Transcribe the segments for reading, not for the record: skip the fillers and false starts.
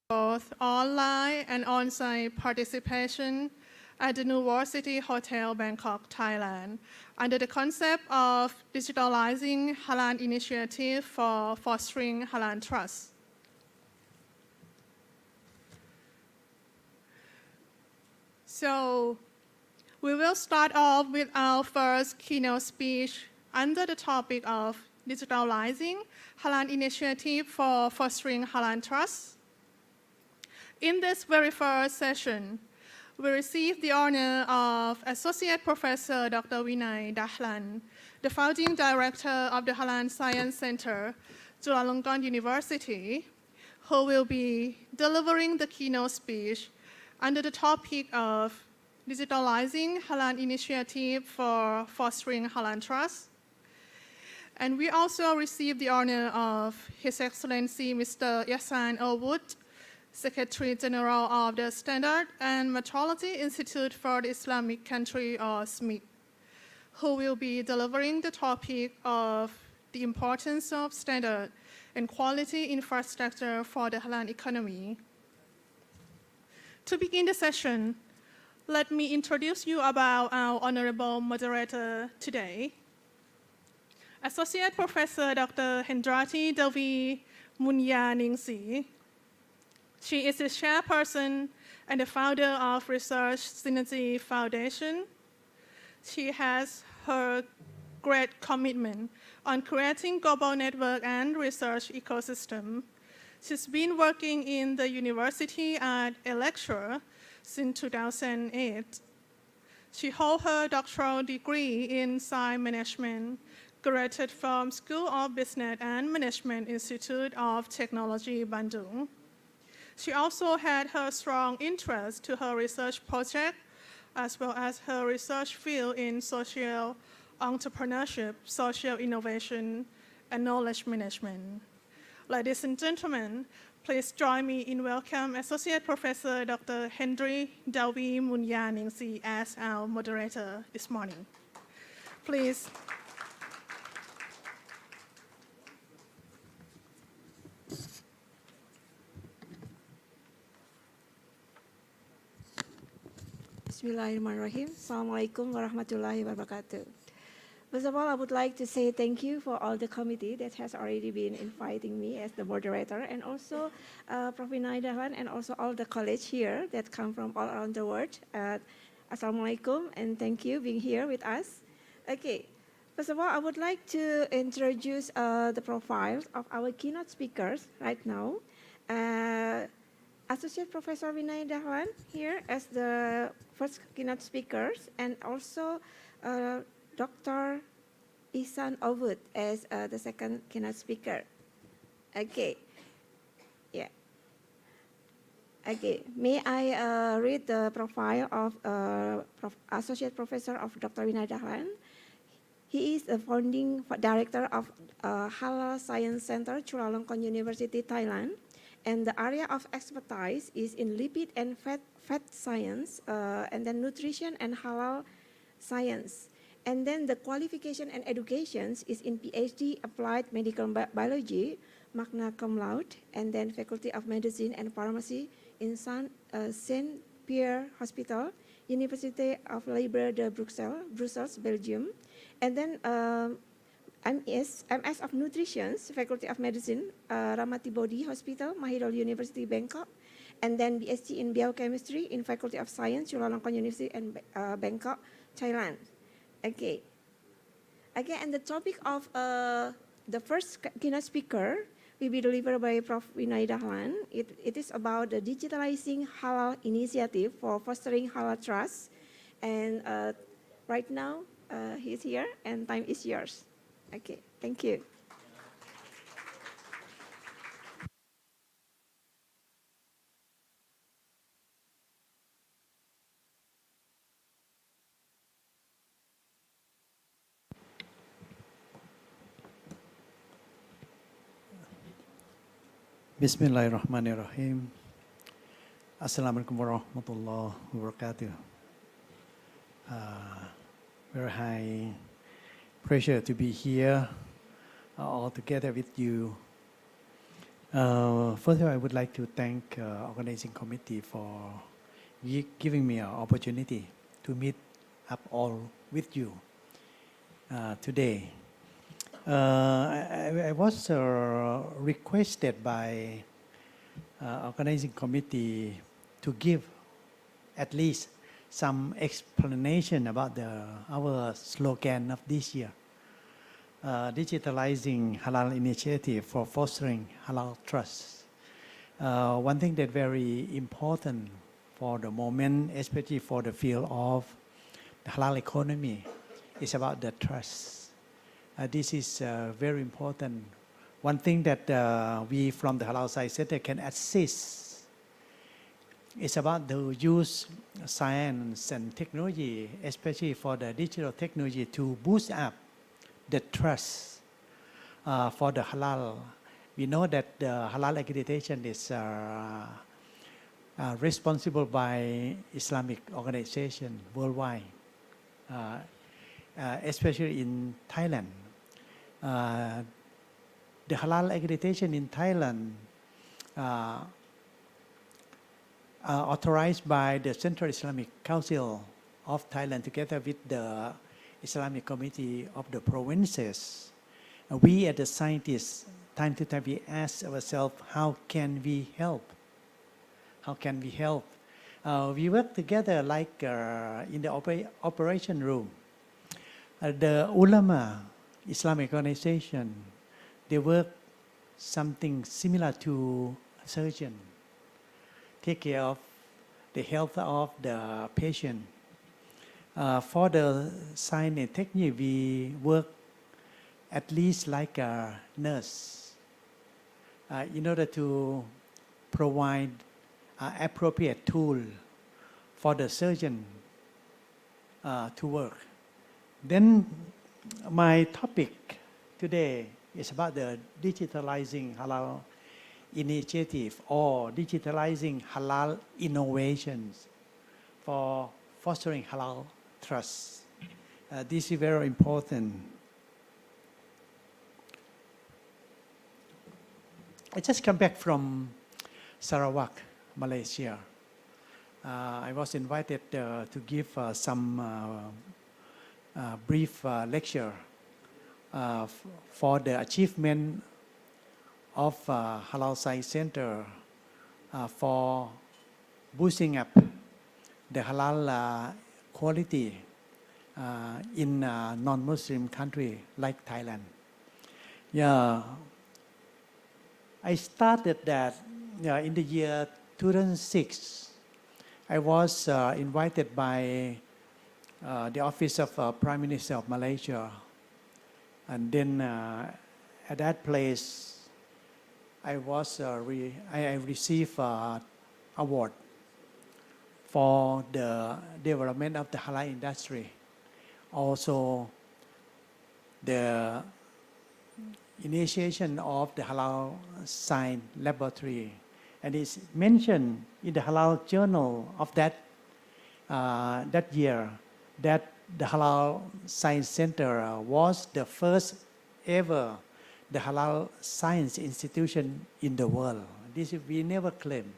both online and on-site participation at the NOUVO City Hotel, Bangkok, Thailand, under the concept of digitalizing Halal initiative for fostering Halal trust. So we will start off with our first keynote speech under the topic of digitalizing Halal initiative for fostering Halal trust. In this very first session, we received the honor of Associate Professor Dr. Vinay Dahlan, the founding director of the Halal Science Center, Chulalongkorn University, who will be delivering the keynote speech under the topic of digitalizing Halal initiative for fostering Halal trust. And we also received the honor of His Excellency Mr. Ihsan Elwood, Secretary General of the Standard and Metrology Institute for the Islamic Country, or SMIC, who will be delivering the topic of the importance of standard and quality infrastructure for the Halal economy. To begin the session, let me introduce you about our honorable moderator today, Associate Professor Dr. Hendrati Devi Munyaningsi. She is the chairperson and the founder of Research Synergy Foundation. She has her great commitment on creating global network and research ecosystem. She's been working in the university as a lecturer since 2008. She holds her doctoral degree in science management, graduated from School of Business and Management Institute of Technology, Bandung. She also had her strong interest to her research project, as well as her research field in social entrepreneurship, social innovation, and knowledge management. Ladies and gentlemen, please join me in welcome Associate Professor Dr. Henry Devi Munyaningsi as our moderator this morning. Please. Bismillahirrahmanirrahim. Assalamualaikum warahmatullahi wabarakatuh. First of all, I would like to say thank you for all the committee that has already been inviting me as the moderator, and also Prof. Vinay Dahlan, and also all the college here that come from all around the world. Assalamualaikum, and thank you being here with us. Okay, first of all, I would like to introduce the profiles of our keynote speakers right now. Associate Professor Vinay Dahlan here as the first keynote speakers, and also Dr. Ihsan Elwood as the second keynote speaker. Okay, yeah. Okay, may I read the profile of Associate Professor of Dr. Vinay Dahlan. He is the founding director of Halal Science Center, Chulalongkorn University, Thailand. And the area of expertise is in lipid and fat science, and then nutrition and halal science. And then the qualification and education is in PhD Applied Medical Biology, magna cum laude, and then Faculty of Medicine and Pharmacy in Saint Pierre Hospital, University of Libre de Brussels, Belgium. And then MS of Nutrition, Faculty of Medicine, Ramati Bodhi Hospital, Mahidol University, Bangkok, and then BSc in Biochemistry in Faculty of Science, Chulalongkorn University, and Bangkok, Thailand. Okay. Again, and the topic of the first keynote speaker will be delivered by Prof. Vinay Dahlan. It is about the digitalizing halal initiative for fostering halal trust. And right now, he's here, and time is yours. Okay, thank you. Bismillahirrahmanirrahim. Assalamualaikum warahmatullahi wabarakatuh. Very high pleasure to be here all together with you First of all, I would like to thank organizing committee for giving me an opportunity to meet up all with you today. I was requested by organizing committee to give at least some explanation about our slogan of this year. Digitalizing Halal initiative for fostering halal trust. One thing that very important for the moment, especially for the field of the halal economy, is about the trust. This is very important. One thing that we from the Halal Science Center can assist is about the use science and technology, especially for the digital technology, to boost up the trust for the halal. We know that the halal accreditation is responsible by Islamic organization worldwide, especially in Thailand. The halal accreditation in Thailand authorized by the Central Islamic Council of Thailand together with the Islamic Committee of the provinces. We as the scientists, time to time, we ask ourselves, how can we help? How can we help? We work together like in the operation room. The ulama, Islamic organization, they work something similar to surgeon, take care of the health of the patient. For the science and technique, we work at least like a nurse in order to provide appropriate tool for the surgeon to work. Then my topic today is about the digitalizing halal initiative or digitalizing halal innovations for fostering halal trust. This is very important. I just come back from Sarawak, Malaysia. I was invited to give some brief lecture for the achievement of Halal Science Center for boosting up the halal quality in non-Muslim country like Thailand. Yeah, I started that in the year 2006. I was invited by the office of Prime Minister of Malaysia, and then at that place I was I received award for the development of the halal industry. Also, the initiation of the halal science laboratory, and it's mentioned in the halal journal of that year that the Halal Science Center was the first ever the halal science institution in the world. This we never claim.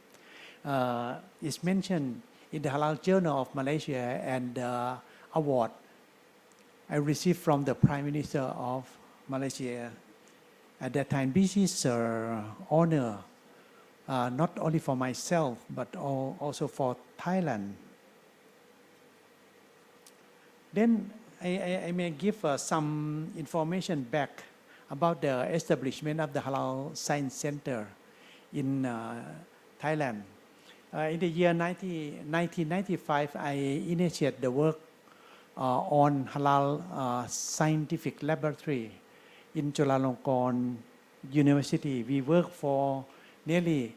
It's mentioned in the Halal Journal of Malaysia, and the award I received from the Prime Minister of Malaysia at that time. This is an honor not only for myself but also for Thailand. Then I may give some information back about the establishment of the Halal Science Center in Thailand. In the year 1995, I initiated the work on Halal Scientific Laboratory in Chulalongkorn University. We worked for nearly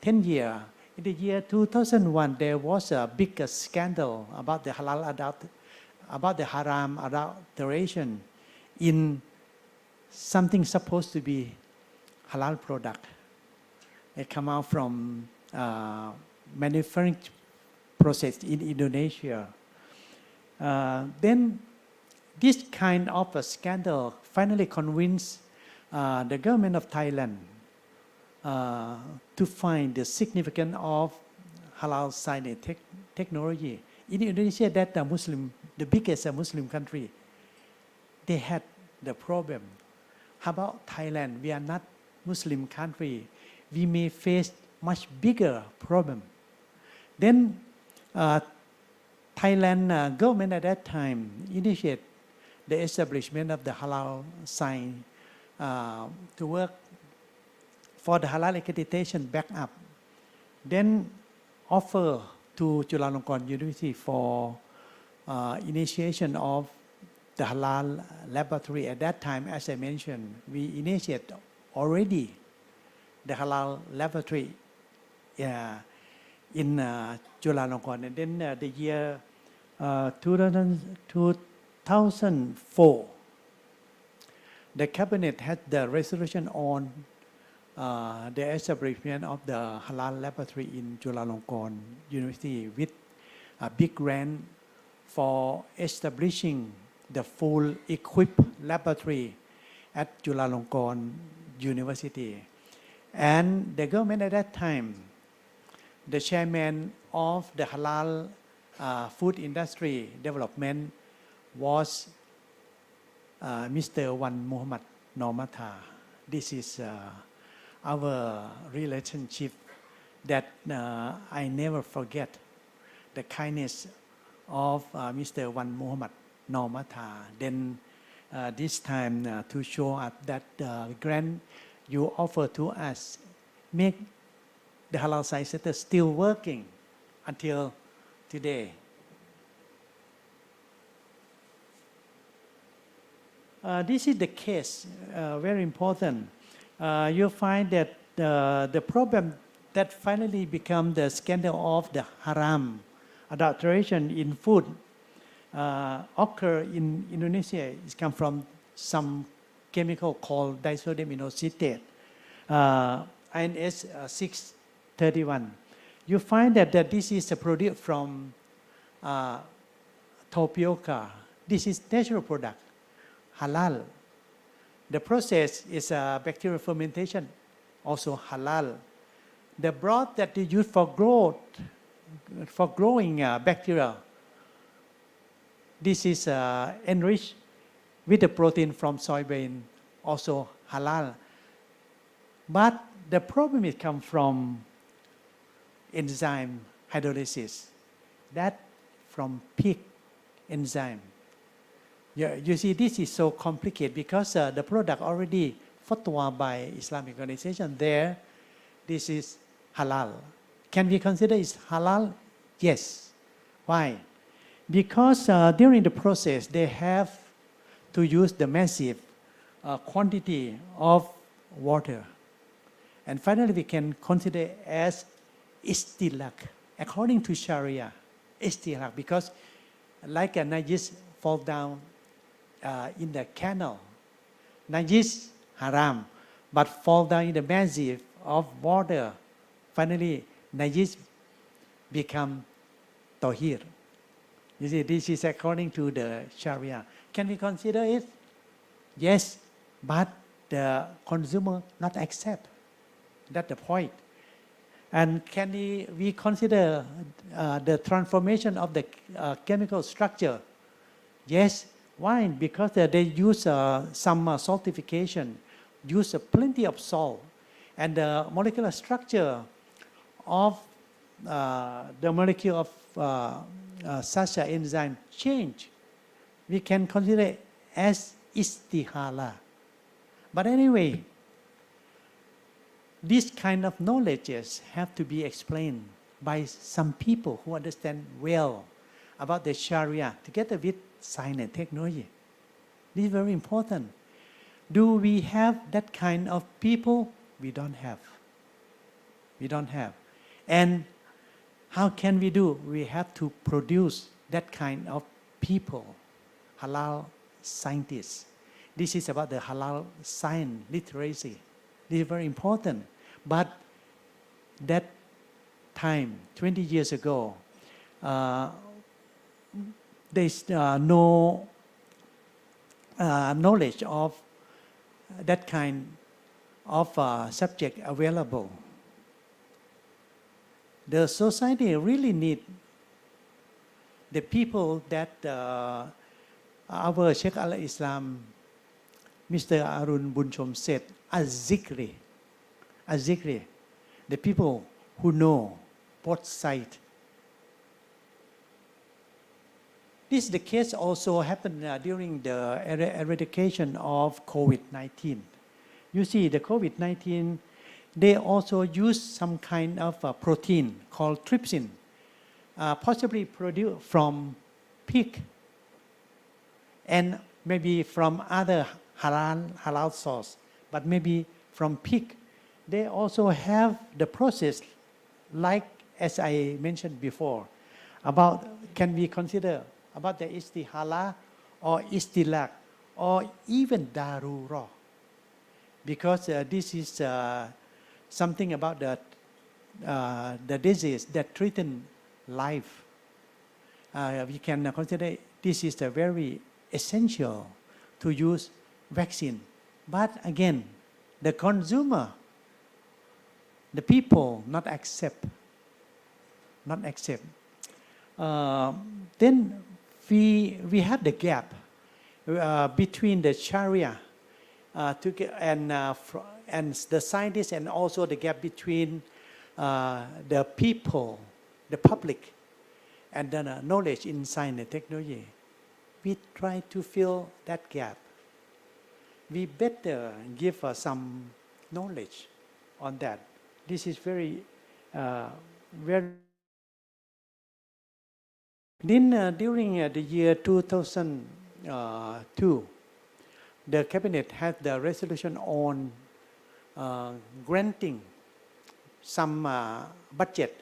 10 years. In the year 2001, there was a big scandal about the about the haram adulteration in something supposed to be halal product. It come out from manufacturing process in Indonesia. Then this kind of a scandal finally convinced the government of Thailand to find the significance of halal science technology. In Indonesia, that the biggest Muslim country, they had the problem. How about Thailand? We are not Muslim country. We may face much bigger problem. Then Thailand government at that time initiated the establishment of the halal sign to work for the halal accreditation backup. Then offer to Chulalongkorn University for initiation of the halal laboratory. At that time, as I mentioned, we initiated already the halal laboratory in Chulalongkorn. And then the year 2004, the cabinet had the resolution on the establishment of the halal laboratory in Chulalongkorn University with a big grant for establishing the full equipped laboratory at Chulalongkorn University. And the government at that time, the chairman of the halal food industry development was Mr. Wan Muhammad Normatha. This is our relationship that I never forget. The kindness of Mr. Wan Muhammad Normatha. Then this time to show us that grant you offer to us make the halal science center still working until today. This is the case, very important. You find that the problem that finally become the scandal of the haram adulteration in food occur in Indonesia. It comes from some chemical called disodium inositate, INS 631. You find that this is a product from tapioca. This is natural product, halal. The process is bacterial fermentation, also halal. The broth that they use for growing bacteria, this is enriched with the protein from soybean, also halal. But the problem it comes from enzyme hydrolysis, that from pig enzyme. You see, this is so complicated because the product already fatwa by Islamic organization there. This is halal. Can we consider it halal? Yes. Why? Because during the process, they have to use the massive quantity of water. And finally, we can consider as istilak, according to Sharia, istilak, because like a najis fall down in the canal. Najis, haram, but fall down in the massive of water. Finally, najis become tohir. You see, this is according to the Sharia. Can we consider it? Yes, but the consumer not accept. That's the point. And can we consider the transformation of the chemical structure? Yes. Why? Because they use some saltification, use plenty of salt, and the molecular structure of the molecule of such an enzyme change. We can consider it as istihala. But anyway, this kind of knowledges have to be explained by some people who understand well about the Sharia together with science and technology. This is very important. Do we have that kind of people? We don't have. We don't have. And how can we do? We have to produce that kind of people, halal scientists. This is about the halal science literacy. This is very important. But that time, 20 years ago, there's no knowledge of that kind of subject available. The society really need the people that our Sheikh al-Islam, Mr. Arun Bunchom said, az-zikri, the people who know both sides. This is the case also happened during the eradication of COVID-19. You see, the COVID-19, they also use some kind of protein called trypsin, possibly produced from pig and maybe from other halal source, but maybe from pig. They also have the process, like as I mentioned before, about can we consider about the istihala or istilak or even darura, because this is something about the disease that threaten life. We can consider this is a very essential to use vaccine. But again, the consumer, the people not accept. Then we have the gap between the Sharia and the scientists, and also the gap between the people, the public, and the knowledge in science and technology. We try to fill that gap. We better give some knowledge on that. This is very. Then during the year 2002, the cabinet had the resolution on granting some budget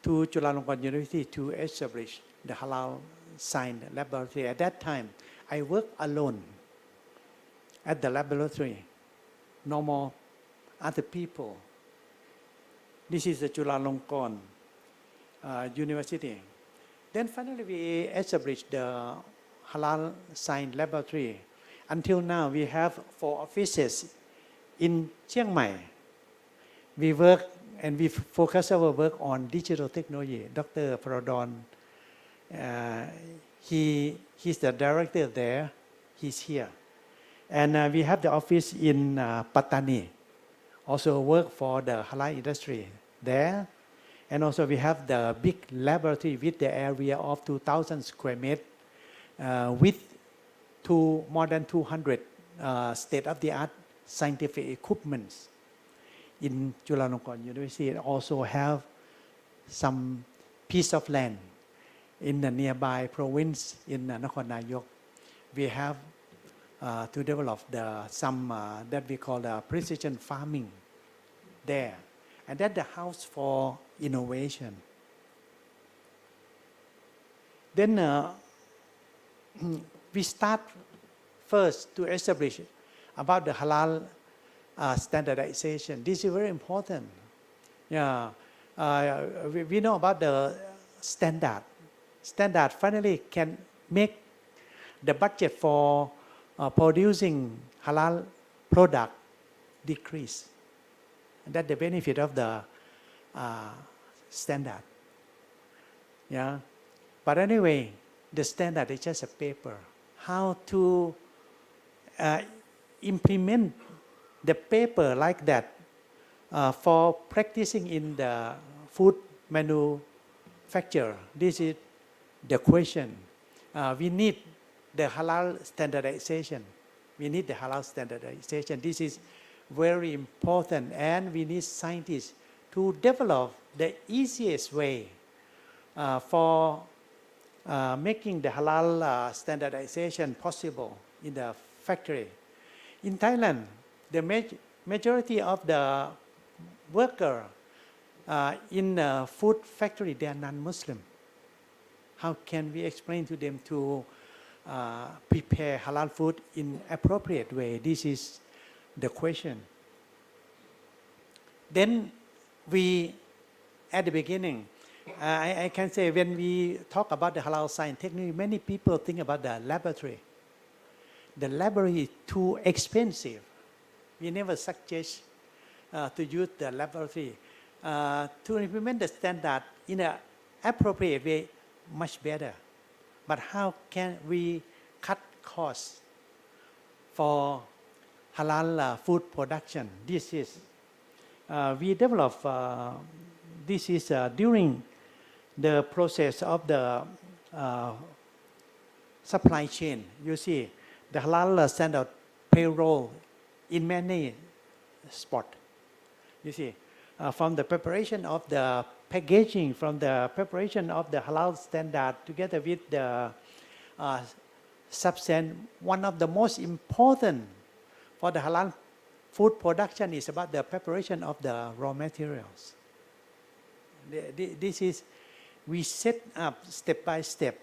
to Chulalongkorn University to establish the halal science laboratory. At that time, I worked alone at the laboratory, no more other people. This is the Chulalongkorn University. Then finally we established the halal science laboratory. Until now we have 4 offices in Chiang Mai. We work and we focus our work on digital technology. Dr. Pradon, he's the director there. He's here. And we have the office in Pattani. Also work for the halal industry there. And also we have the big laboratory with the area of 2,000 square meters with more than 200 state-of-the-art scientific equipments in Chulalongkorn University. And also have some piece of land in the nearby province in Nakhon Nayok. We have to develop some that we call the precision farming there. And that's the house for innovation. Then we start first to establish about the halal standardization. This is very important. Yeah, we know about the standard. Standard finally can make the budget for producing halal product decrease. And that's the benefit of the standard. Yeah, but anyway, the standard is just a paper. How to implement the paper like that for practicing in the food manufacture? This is the question. We need the halal standardization. We need the halal standardization. This is very important, and we need scientists to develop the easiest way for making the halal standardization possible in the factory. In Thailand, the majority of the worker in the food factory, they are non-Muslim. How can we explain to them to prepare halal food in appropriate way? This is the question. Then we, at the beginning, I can say when we talk about the halal science technology, many people think about the laboratory. The laboratory is too expensive. We never suggest to use the laboratory to implement the standard in an appropriate way, much better. But how can we cut costs for halal food production? This is we develop. This is during the process of the supply chain. You see, the halal standard payroll in many spots. You see, from the preparation of the packaging, from the preparation of the halal standard, together with the substance, one of the most important for the halal food production is about the preparation of the raw materials. This is, we set up step by step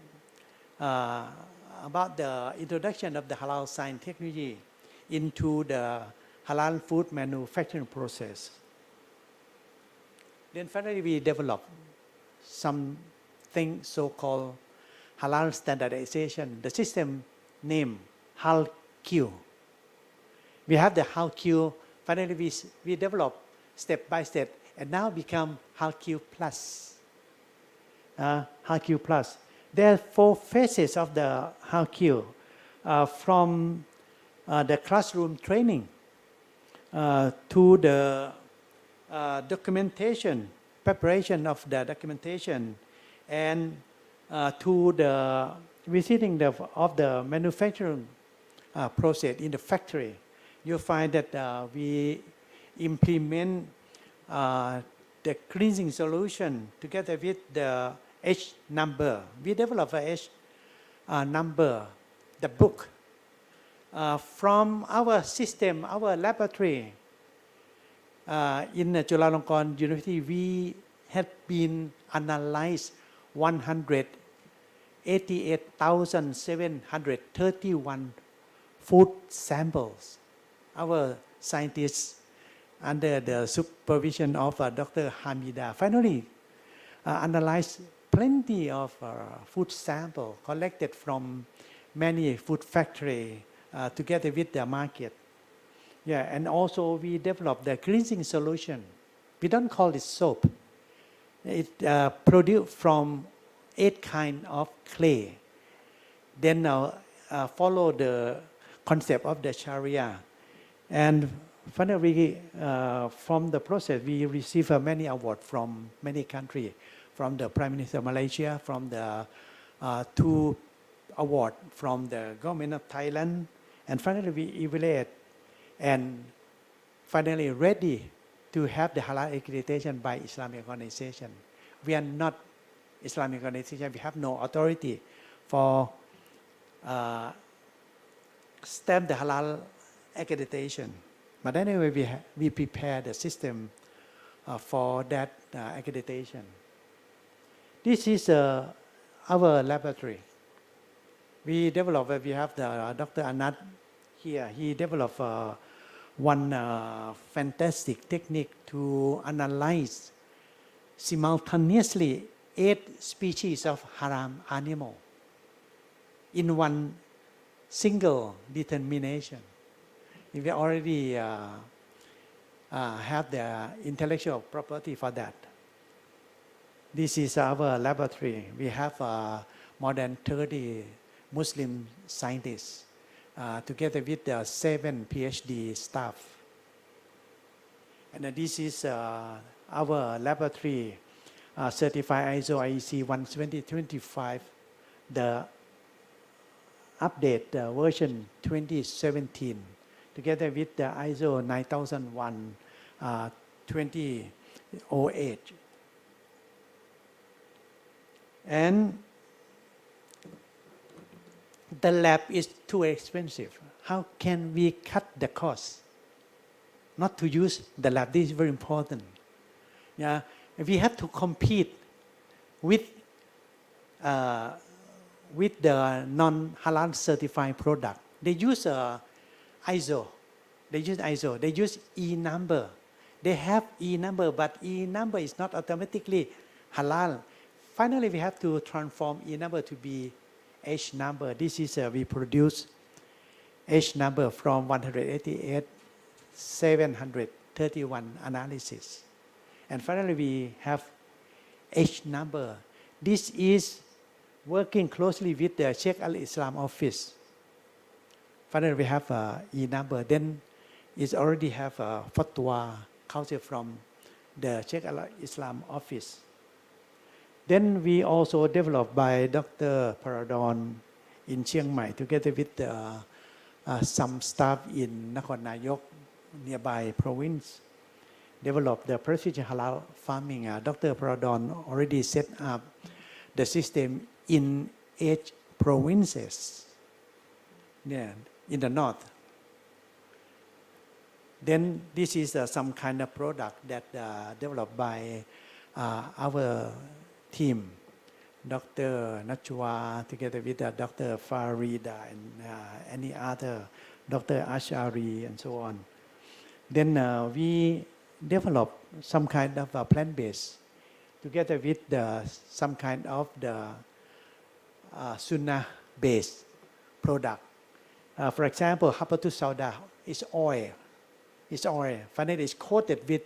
about the introduction of the halal science technology into the halal food manufacturing process. Then finally we develop something so-called halal standardization. The system name HALQ. We have the HALQ. Finally we develop step by step and now become HALQ Plus. HALQ Plus. There are 4 phases of the HALQ from the classroom training to the documentation, preparation of the documentation, and to the visiting of the manufacturing process in the factory. You find that we implement the cleansing solution together with the H number. We develop a H number, the book. From our system, our laboratory in Chulalongkorn University, we have been analyzed 188,731 food samples. Our scientists, under the supervision of Dr. Hamida, finally analyzed plenty of food samples collected from many food factories together with the market. Yeah, and also we developed the cleansing solution. We don't call it soap. It produced from 8 kinds of clay. Then follow the concept of the Sharia. And finally, from the process, we receive many awards from many countries, from the Prime Minister of Malaysia, from the 2 awards from the government of Thailand. And finally, we evaluate and finally ready to have the halal accreditation by Islamic organization. We are not Islamic organization. We have no authority for stamp the halal accreditation. But anyway, we prepare the system for that accreditation. This is our laboratory. We develop. We have the Dr. Anat here. He developed one fantastic technique to analyze simultaneously 8 species of haram animal in one single determination. We already have the intellectual property for that. This is our laboratory. We have more than 30 Muslim scientists together with 7 PhD staff. And this is our laboratory certified ISO IEC 17025, the update version 2017, together with the ISO 9001 2008. And the lab is too expensive. How can we cut the cost? Not to use the lab. This is very important. Yeah, we have to compete with the non-halal certified product. They use ISO. They use E number. They have E number, but E number is not automatically halal. Finally, we have to transform E number to be H number. This is we produce H number from 188,700 31 analysis. And finally, we have H number. This is working closely with the Sheikh Al-Islam office. Finally, we have E number. Then it already have a fatwa council from the Sheikh Al-Islam office. Then we also developed by Dr. Paradon in Chiang Mai together with some staff in Nakhon Nayok, nearby province, developed the precision halal farming. Dr. Paradon already set up the system in 8 provinces in the north. Then this is some kind of product that developed by our team, Dr. Nachwa, together with Dr. Farida and any other, Dr. Ashari and so on. Then we developed some kind of plant-based together with some kind of the sunnah-based product. For example, habatus sauda is oil. It's oil. Finally, it's coated with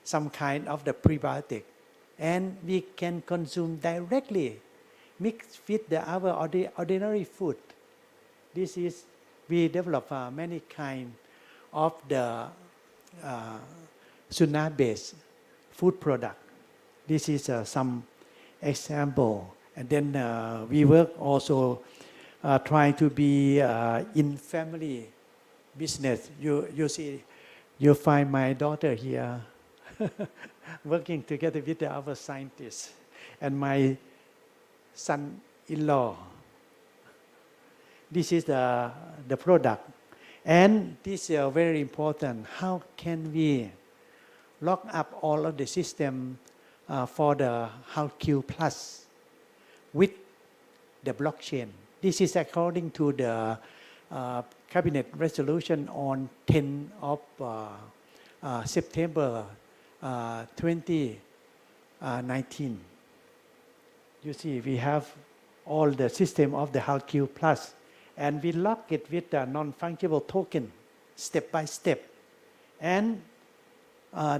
some kind of the prebiotic. And we can consume directly, mixed with our ordinary food. This is, we develop many kind of the sunnah-based food product. This is some example. And then we work also trying to be in family business. You see, you find my daughter here working together with our scientists and my son-in-law. This is the product. And this is very important. How can we lock up all of the system for the HALQ Plus with the blockchain? This is according to the cabinet resolution on 10th of September 2019. You see, we have all the system of the HALQ Plus, and we lock it with a non-fungible token, step by step, and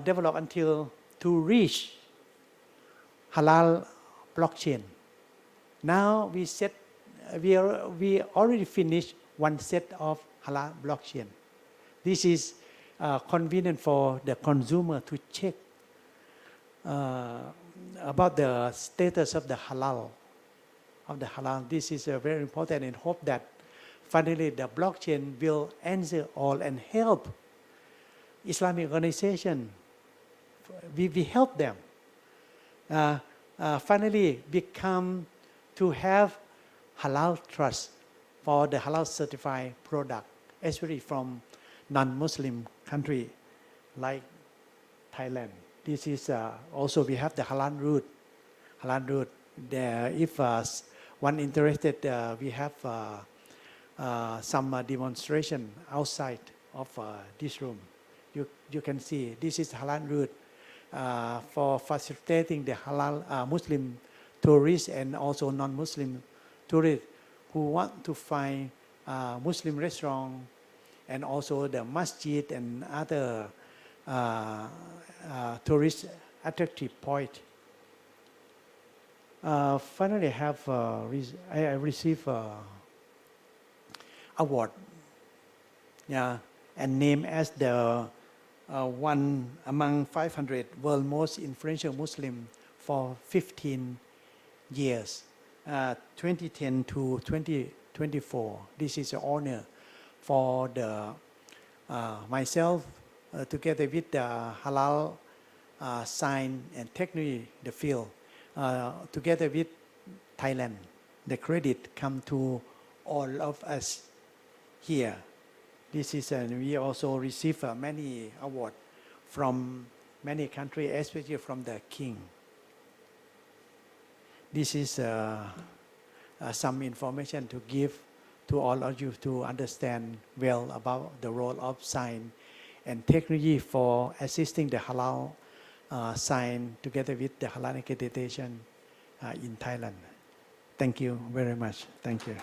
develop until to reach halal blockchain. Now we already finished one set of halal blockchain. This is convenient for the consumer to check about the status of the halal. This is very important, and hope that finally the blockchain will answer all and help Islamic organization. We help them finally become to have halal trust for the halal certified product, especially from non-Muslim country like Thailand. This is also we have the halal route. There, if one interested, we have some demonstration outside of this room. You can see this is halal route for facilitating the halal Muslim tourists and also non-Muslim tourists who want to find Muslim restaurant and also the masjid and other tourist attractive point. Finally, I received award, and named as the one among 500 world most influential Muslim for 15 years, 2010 to 2024. This is an honor for the myself together with the halal science and technology, the field, together with Thailand. The credit come to all of us here. This is, and we also receive many awards from many countries, especially from the king. This is some information to give to all of you to understand well about the role of science and technology for assisting the halal science together with the halal accreditation in Thailand. Thank you very much. Thank you.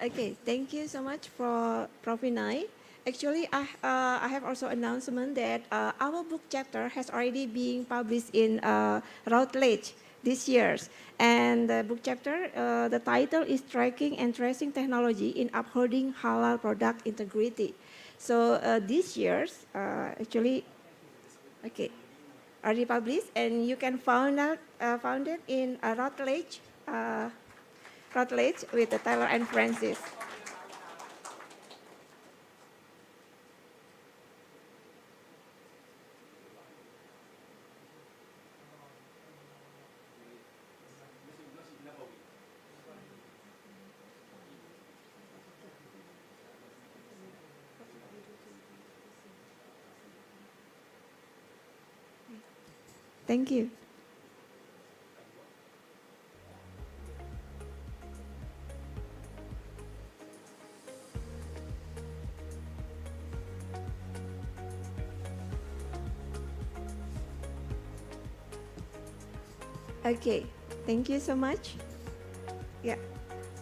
Okay, thank you so much for Prof. Vinay. Actually, I have also announcement that our book chapter has already been published in Routledge this year. And the book chapter, the title is Tracking and Tracing Technology in Upholding Halal Product Integrity. So this year's, actually, okay, already published, and you can found it in Routledge with the Taylor and Francis. Thank you. Okay, thank you so much. Yeah.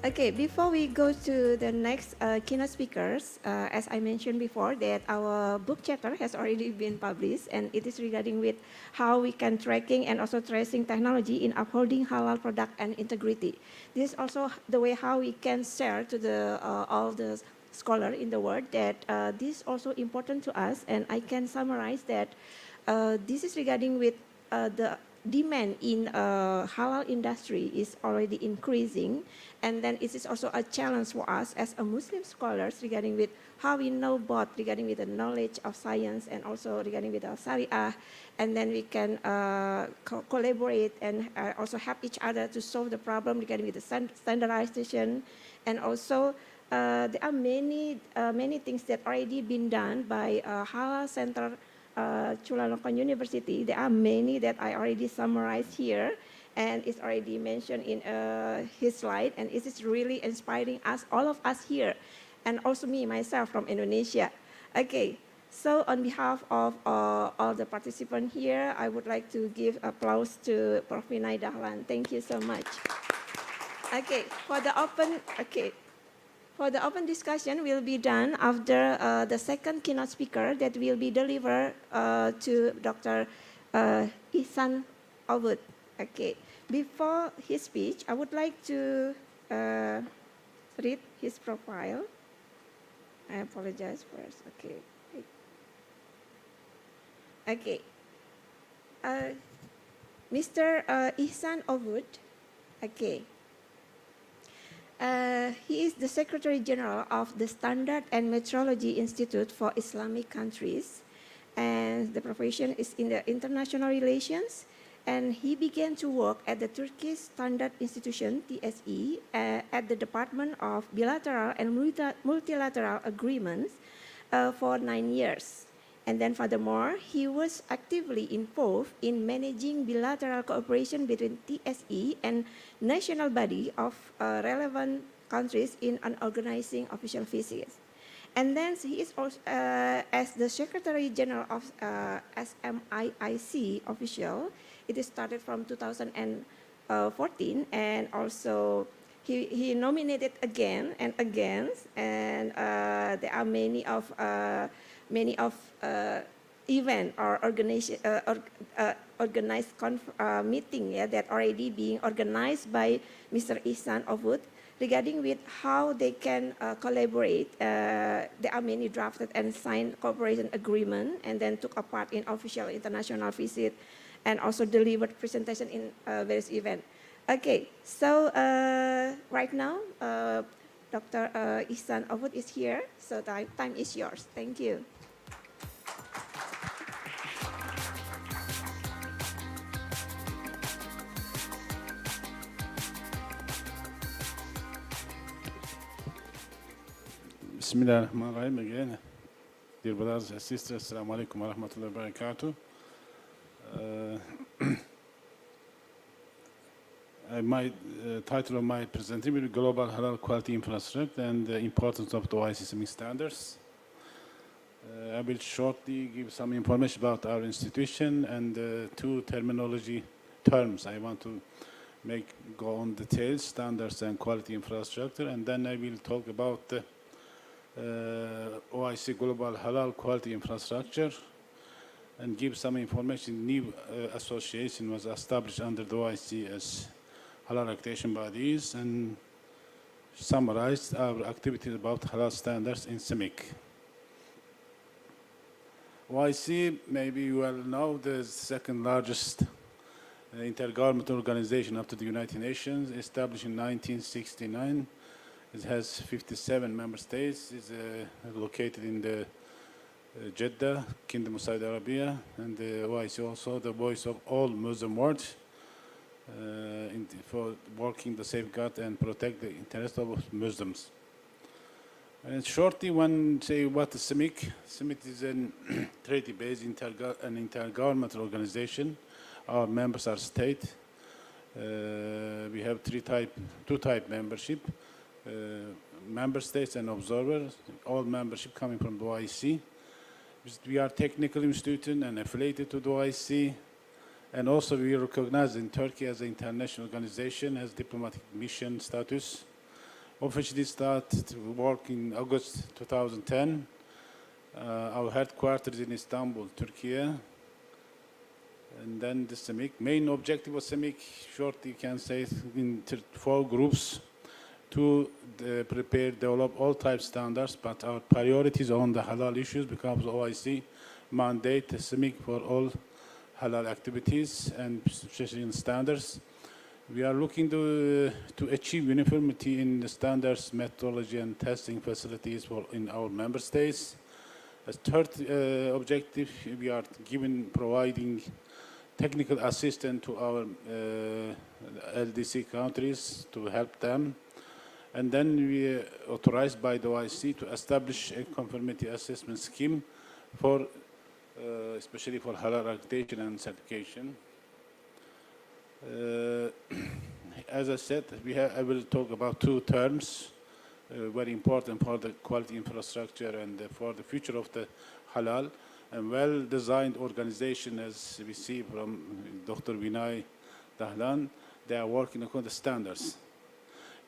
Okay, before we go to the next keynote speakers, as I mentioned before, that our book chapter has already been published, and it is regarding with how we can tracking and also tracing technology in upholding halal product and integrity. This is also the way how we can share to the all the scholars in the world that this is also important to us, and I can summarize that this is regarding with the demand in halal industry is already increasing, and then it is also a challenge for us as a Muslim scholars regarding with how we know both regarding with the knowledge of science and also regarding with our Sharia, and then we can collaborate and also help each other to solve the problem regarding with the standardization, and also there are many things that already been done by Halal Center Chulalongkorn University. There are many that I already summarized here, and it's already mentioned in his slide, and it is really inspiring us, all of us here, and also me, myself from Indonesia. Okay, so on behalf of all the participants here, I would like to give applause to Prof. Vinay Dahlan. Thank you so much. Okay, for the open discussion will be done after the second keynote speaker that will be delivered to Dr. Ihsan Awud. Okay. Before his speech, I would like to read his profile. I apologize first. Okay. Okay. Mr. Ihsan Awud. Okay. He is the Secretary General of the Standard and Metrology Institute for Islamic Countries, and the profession is in the international relations, and he began to work at the Turkish Standard Institution, TSE, at the Department of Bilateral and Multilateral Agreements for 9 years. And then furthermore, he was actively involved in managing bilateral cooperation between TSE and national body of relevant countries in organizing official visits. And then he is also, as the Secretary General of SMIIC official, it is started from 2014, and also he nominated again and again, and there are many of event or organized meeting that already being organized by Mr. Ihsan Awud regarding with how they can collaborate. There are many drafted and signed cooperation agreement, and then took a part in official international visit, and also delivered presentation in various events. Okay, so right now, Dr. Ihsan Awud is here, so time is yours. Thank you. Bismillahirrahmanirrahim again. Dear brothers and sisters, Assalamu alaikum wa rahmatullahi wa barakatuh. My title of my presentation will be Global Halal Quality Infrastructure and the Importance of the OIC Standards. I will shortly give some information about our institution and two terms I want to go on details, standards and quality infrastructure, and then I will talk about the OIC Global Halal Quality Infrastructure and give some information. New association was established under the OIC as halal accreditation bodies, and summarized our activities about halal standards in CIMIC. OIC, maybe you well know, the second largest intergovernmental organization after the United Nations, established in 1969. It has 57 member states. It's located in the Jeddah, Kingdom of Saudi Arabia, and the OIC also the voice of all Muslim world for working to safeguard and protect the interests of Muslims. And shortly, one say what is CIMIC. CIMIC is a treaty-based intergovernmental organization. Our members are state. We have two type membership. Member states and observers, all membership coming from the OIC. We are technical institution and affiliated to the OIC, and also we are recognized in Turkey as an international organization, has diplomatic mission status. Officially started to work in August 2010. Our headquarters in Istanbul, Turkey. And then the CIMIC, main objective of CIMIC, shortly you can say, in 4 groups, to prepare, develop all type standards, but our priorities on the halal issues because OIC mandate the CIMIC for all halal activities and especially in standards. We are looking to achieve uniformity in the standards, methodology, and testing facilities in our member states. As third objective, we are providing technical assistance to our LDC countries to help them. And then we are authorized by the OIC to establish a conformity assessment scheme for, especially for halal accreditation and certification. As I said, I will talk about 2 terms, very important for the quality infrastructure and for the future of the halal. A well-designed organization, as we see from Dr. Vinay Dahlan, they are working according to standards.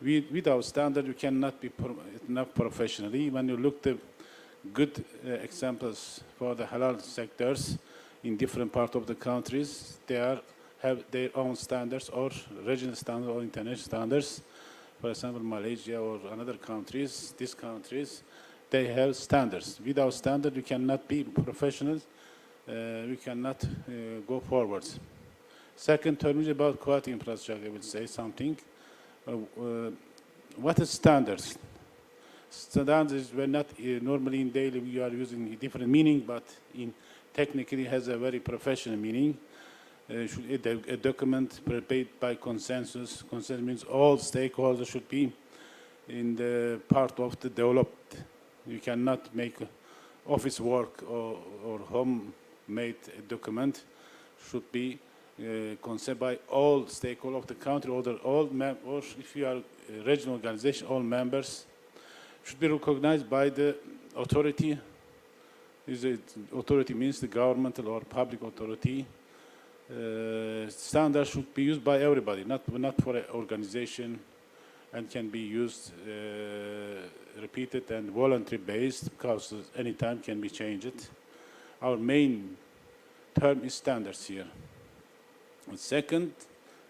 Without standard, we cannot be enough professionally. When you look at good examples for the halal sectors in different parts of the countries, they have their own standards or regional standards or international standards. For example, Malaysia or another countries, these countries, they have standards. Without standard, we cannot be professionals. We cannot go forwards. Second term is about quality infrastructure. I will say something. What is standards? Standards is we're not normally in daily we are using different meaning, but in technically has a very professional meaning. A document prepared by consensus. Consensus means all stakeholders should be in the part of the developed. You cannot make office work or homemade document. Should be conceived by all stakeholders of the country, or if you are a regional organization, all members should be recognized by the authority. Authority means the governmental or public authority. Standards should be used by everybody, not for an organization, and can be used repeated and voluntary based because any time can be changed. Our main term is standards here. And second,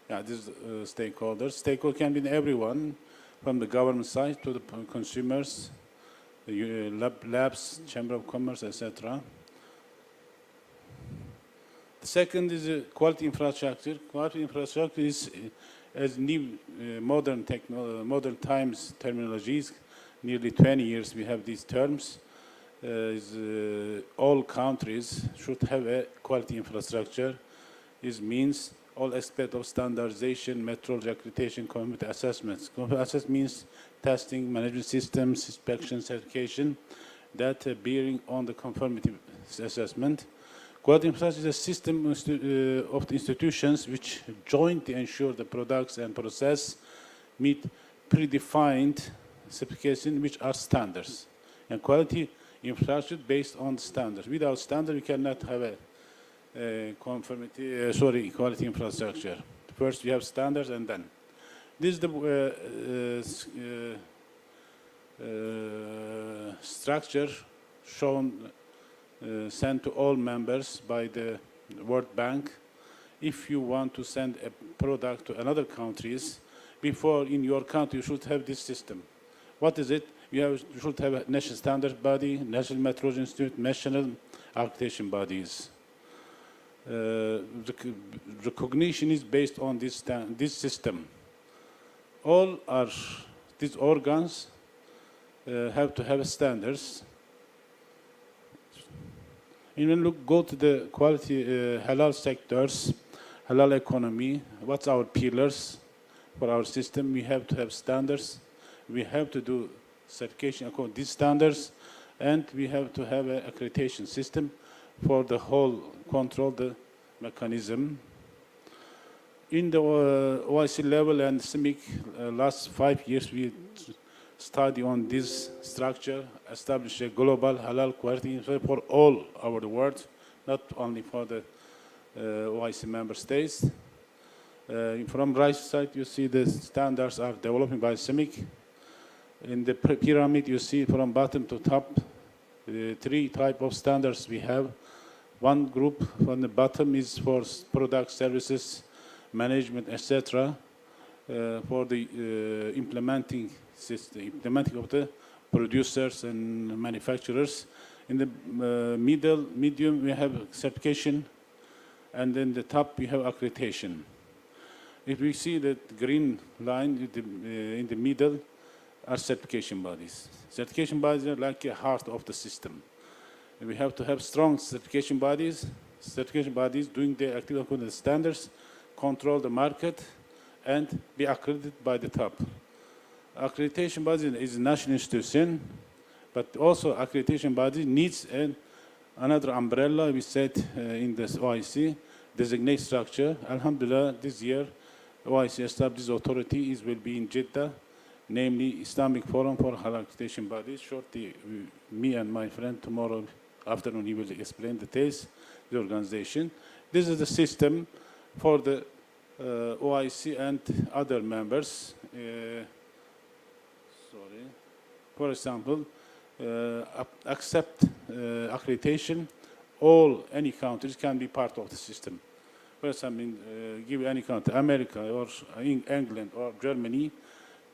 this is stakeholders. Stakeholder can be everyone, from the government side to the consumers, the labs, chamber of commerce, etc. The second is quality infrastructure. Quality infrastructure is as new modern times terminologies. Nearly 20 years we have these terms. All countries should have a quality infrastructure. This means all aspects of standardization, methodology, accreditation, conformity assessments. Conformity assessment means testing, management systems, inspection, certification, that bearing on the conformity assessment. Quality infrastructure is a system of the institutions which jointly ensure the products and process meet predefined specifications which are standards. And quality infrastructure based on standards. Without standard, we cannot have a quality infrastructure. First, we have standards, and then. This is the structure shown, sent to all members by the World Bank. If you want to send a product to another countries, before in your country you should have this system. What is it? You should have a national standard body, national metrology institute, national accreditation bodies. Recognition is based on this system. All these organs have to have standards. And when you go to the quality halal sectors, halal economy, what's our pillars for our system? We have to have standards. We have to do certification according to these standards, and we have to have an accreditation system for the whole control, the mechanism. In the OIC level and CIMIC, last 5 years, we study on this structure, establish a global halal quality for all over the world, not only for the OIC member states. From right side, you see the standards are developing by CIMIC. In the pyramid, you see from bottom to top, 3 types of standards we have. One group from the bottom is for products, services, management, etc. For the implementing of the producers and manufacturers. In the medium, we have certification, and then the top, we have accreditation. If we see that green line in the middle, are certification bodies. Certification bodies are like a heart of the system. And we have to have strong certification bodies doing their activity according to the standards, control the market, and be accredited by the top. Accreditation body is a national institution, but also accreditation body needs another umbrella, we said in this OIC, designate structure. Alhamdulillah, this year, OIC established authority will be in Jeddah, namely Islamic Forum for Halal Accreditation Bodies. Shortly, me and my friend tomorrow afternoon, he will explain details, the organization. This is the system for the OIC and other members. For example, accept accreditation, any countries can be part of the system. For example, give any country, America or England or Germany,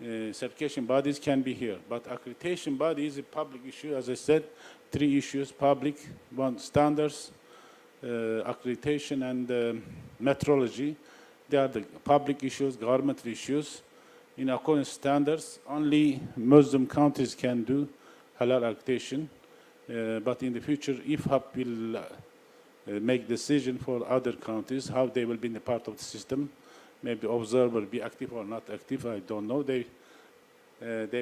certification bodies can be here. But accreditation body is a public issue, as I said, 3 issues, public, 1, standards, accreditation, and metrology. They are the public issues, government issues. In accordance with standards, only Muslim countries can do halal accreditation. But in the future, IFHAP will make decision for other countries, how they will be in the part of the system. Maybe observer be active or not active, I don't know. They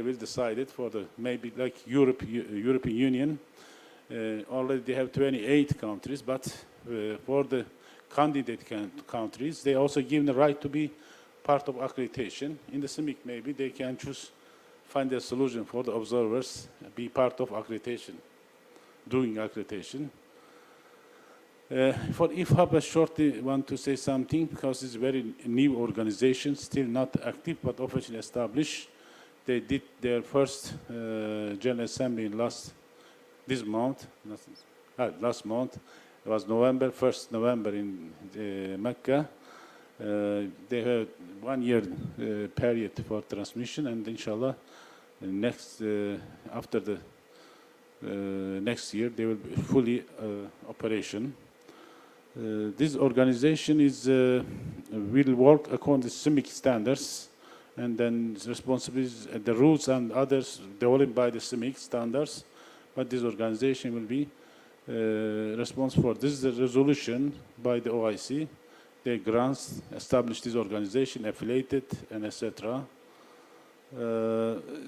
will decide it for the, maybe like European Union. Already they have 28 countries, but for the candidate countries, they also give the right to be part of accreditation. In the CIMIC, maybe they can choose, find a solution for the observers, be part of accreditation, doing accreditation. For IFHAP, I shortly want to say something because it's a very new organization, still not active but officially established. They did their first General Assembly last month. It was November, 1st November in Mecca. They have 1 year period for transmission, and inshallah, after the next year, they will be fully operation. This organization will work according to CIMIC standards, and then responsibilities, the rules and others developed by the CIMIC standards. But this organization will be responsible for this is the resolution by the OIC. They grants established this organization, affiliated, and etc.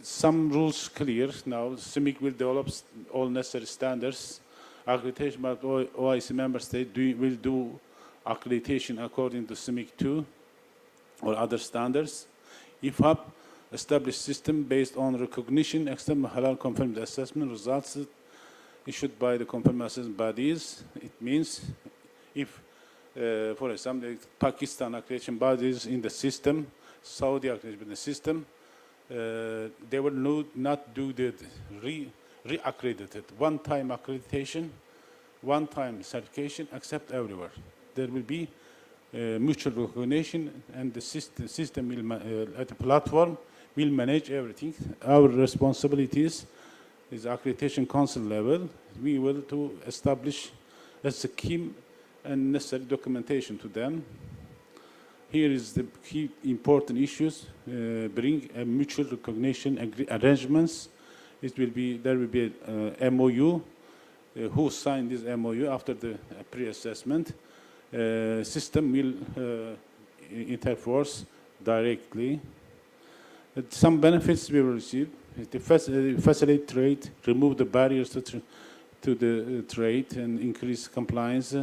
Some rules clear now. CIMIC will develop all necessary standards. Accreditation by OIC member state will do accreditation according to CIMIC 2 or other standards. IFHAP established system based on recognition, external halal confirmed assessment results issued by the confirmed assessment bodies. It means if For example, Pakistan accreditation bodies in the system, Saudi accreditation in the system, they will not do the re-accredited, one-time accreditation, one-time certification, accept everywhere. There will be mutual recognition, and the system will, at the platform, will manage everything. Our responsibilities is accreditation council level. We will to establish a scheme and necessary documentation to them. Here is the key important issues. Bring a mutual recognition arrangements. There will be a MOU. Who signed this MOU after the pre-assessment? System will interforce directly. Some benefits we will receive. Facilitate trade, remove the barriers to the trade, and increase compliance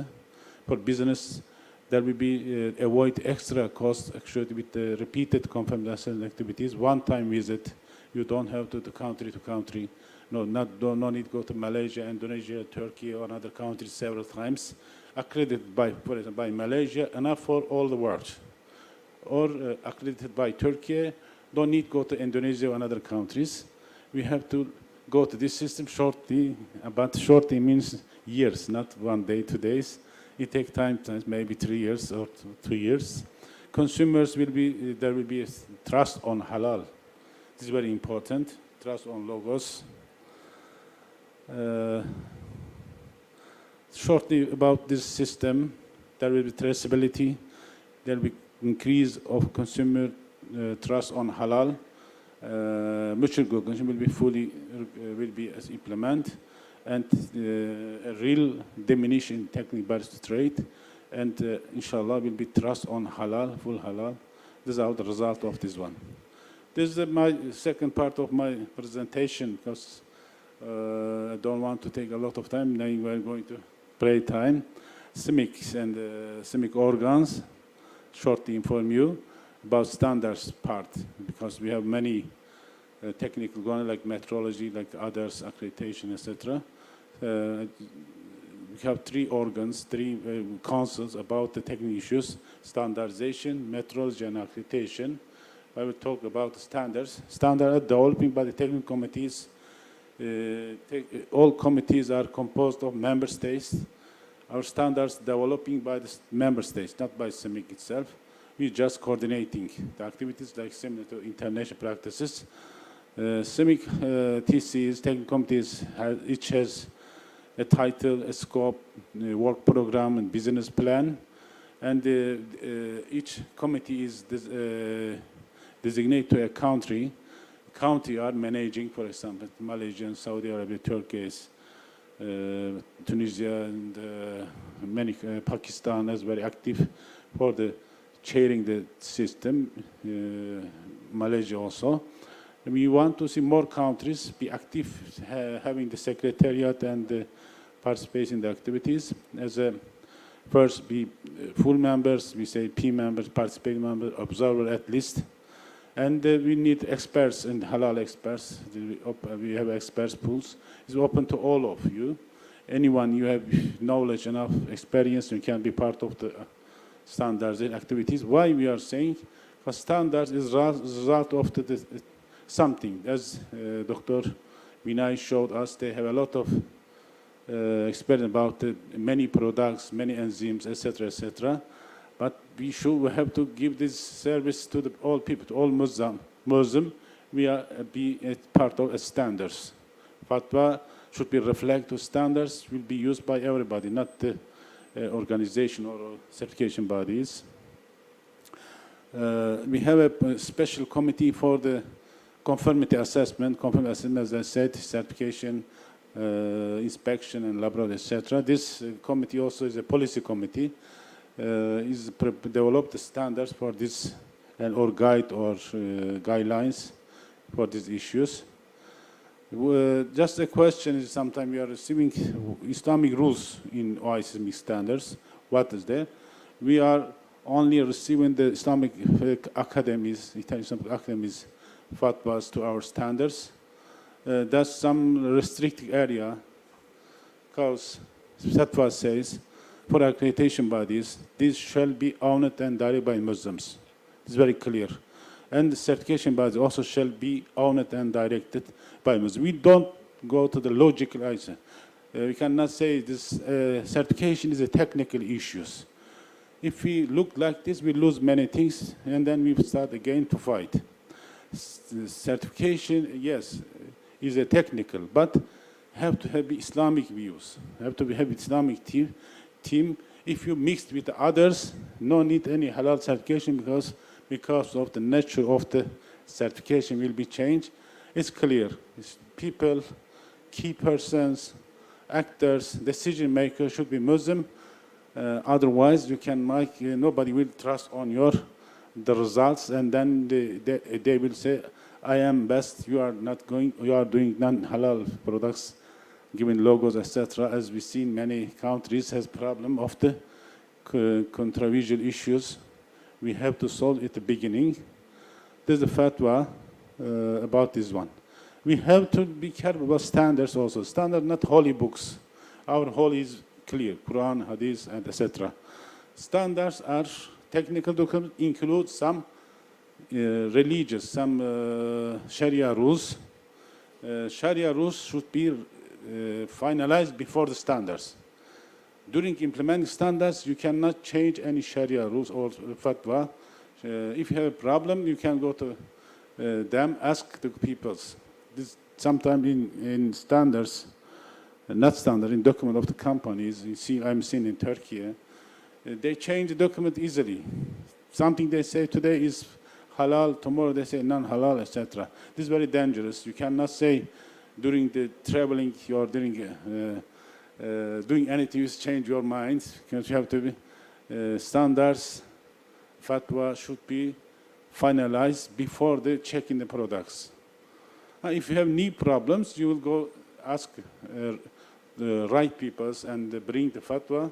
for business. There will be avoid extra costs actually with the repeated confirmed assessment activities. One-time visit, you don't have to country to country. No need to go to Malaysia, Indonesia, Turkey, or other countries several times. Accredited by, for example, by Malaysia, enough for all the world. Or accredited by Turkey, don't need to go to Indonesia or other countries. We have to go to this system shortly, but shortly means years, not 1 day, 2 days. It takes time, maybe 3 years or 2 years. Consumers there will be a trust on halal. This is very important, trust on logos. Shortly about this system, there will be traceability, there will be increase of consumer trust on halal. Mutual recognition will be fully implemented, and a real diminution in technical barriers to trade, and inshallah will be trust on halal, full halal. These are the result of this one. This is my second part of my presentation, because I don't want to take a lot of time. Now we are going to pray time. CIMIC and CIMIC organs, shortly inform you about standards part, because we have many technical going like metrology, like others, accreditation, etc. We have 3 organs, 3 councils about the technical issues: standardization, metrology, and accreditation. I will talk about the standards. Standards are developing by the technical committees. All committees are composed of member states. Our standards developing by the member states, not by CIMIC itself. We're just coordinating the activities like similar to international practices. CIMIC TCs, technical committees, each has a title, a scope, a work program, and business plan. And each committee is designated to a country. County are managing, for example, Malaysia, Saudi Arabia, Turkey, Tunisia, and many Pakistan is very active for the chairing the system. Malaysia also. And we want to see more countries be active, having the secretariat and participate in the activities. As a first, be full members, we say P members, participating members, observer at least. And we need experts and halal experts. We have experts pools. It's open to all of you. Anyone you have knowledge enough, experience, you can be part of the standards and activities. Why we are saying? Because standards is a result of something. As Dr. Vinay showed us, they have a lot of experience about many products, many enzymes, etc., etc. But we have to give this service to all people, to all Muslim. We are be a part of standards. Fatwa should be reflect to standards, will be used by everybody, not the organization or certification bodies. We have a special committee for the conformity assessment. Conformity assessment, as I said, certification, inspection, and laboratory, etc. This committee also is a policy committee. Develop the standards for this or guide or guidelines for these issues. Just a question is sometimes we are receiving Islamic rules in OICME standards. What is there? We are only receiving the Islamic academies, Islamic academies fatwas to our standards. That's some restricted area, because fatwa says for accreditation bodies, this shall be owned and directed by Muslims. It's very clear. And the certification bodies also shall be owned and directed by Muslims. We don't go to the logical answer. We cannot say this certification is a technical issues. If we look like this, we lose many things, and then we start again to fight. Certification, yes, is a technical, but have to have Islamic views. Have to have Islamic team. If you mixed with the others, no need any halal certification because of the nature of the certification will be changed. It's clear. It's people, key persons, actors, decision makers should be Muslim. Otherwise, you can make, nobody will trust on the results, and then they will say, I am best, you are doing non-halal products, giving logos, etc. As we see in many countries has problem of the controversial issues. We have to solve at the beginning. There's a fatwa about this one. We have to be careful about standards also. Standard, not holy books. Our holy is clear, Quran, Hadith, and etc. Standards are technical documents, include some religious, some Sharia rules. Sharia rules should be finalized before the standards. During implementing standards, you cannot change any Sharia rules or fatwa. If you have a problem, you can go to them, ask the peoples. This sometimes in standards, not standard, in document of the companies, I'm seeing in Turkey, they change the document easily. Something they say today is halal, tomorrow they say non-halal, etc. This is very dangerous. You cannot say during the traveling or during doing anything, you change your mind, because you have to be standards, fatwa should be finalized before they check in the products. If you have new problems, you will go ask the right peoples and bring the fatwa,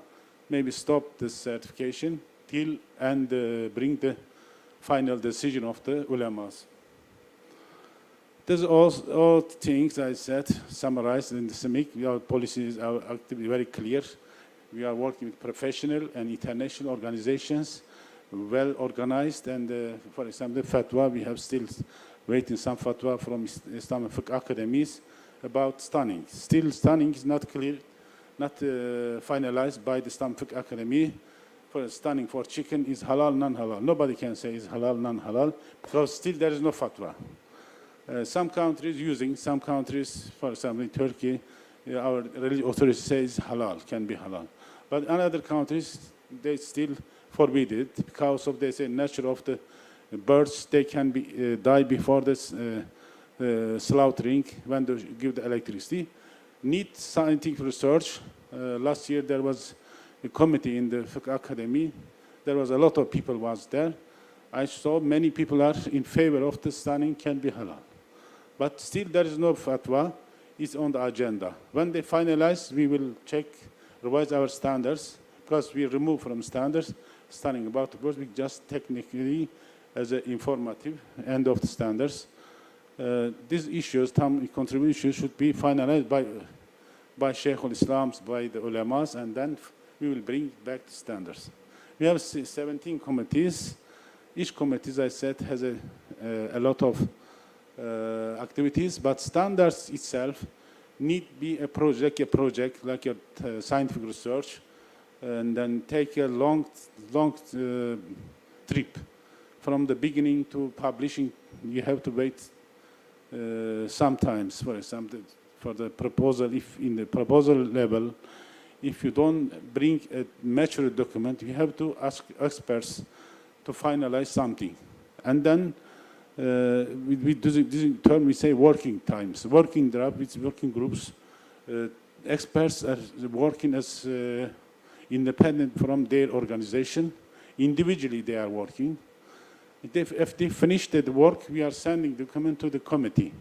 maybe stop the certification till and bring the final decision of the ulamas. There's all things I said summarized in the CEMIC. Our policies are actively very clear. We are working with professional and international organizations, well organized, and for example, the fatwa, we have still waiting some fatwa from Islamic Fiqh academies about stunning. Still stunning is not clear, not finalized by the Islamic Fiqh Academy. For stunning for chicken is halal, non-halal. Nobody can say is halal, non-halal, because still there is no fatwa. Some countries using, some countries, for example, in Turkey, our religious authorities say is halal, can be halal. But in other countries, they still forbid it because of, they say, nature of the birds. They can be die before this slaughtering when they give the electricity. Need scientific research. Last year there was a committee in the Fiqh Academy. There was a lot of people was there. I saw many people are in favor of the stunning can be halal. But still there is no fatwa. It's on the agenda. When they finalize, we will check, revise our standards, because we remove from standards stunning about the birds. We just technically as an informative end of the standards. These issues, some contributions should be finalized by Shaykh al-Islams, by the ulamas, and then we will bring back the standards. We have 17 committees. Each committee, as I said, has a lot of activities, but standards itself need be a project like a scientific research, and then take a long trip. From the beginning to publishing, you have to wait sometimes, for example, for the proposal. If in the proposal level, if you don't bring a mature document, you have to ask experts to finalize something. And then we do this term, we say working times, working draft, with working groups. Experts are working as independent from their organization. Individually, they are working. If they finish the work, we are sending the document to the committee.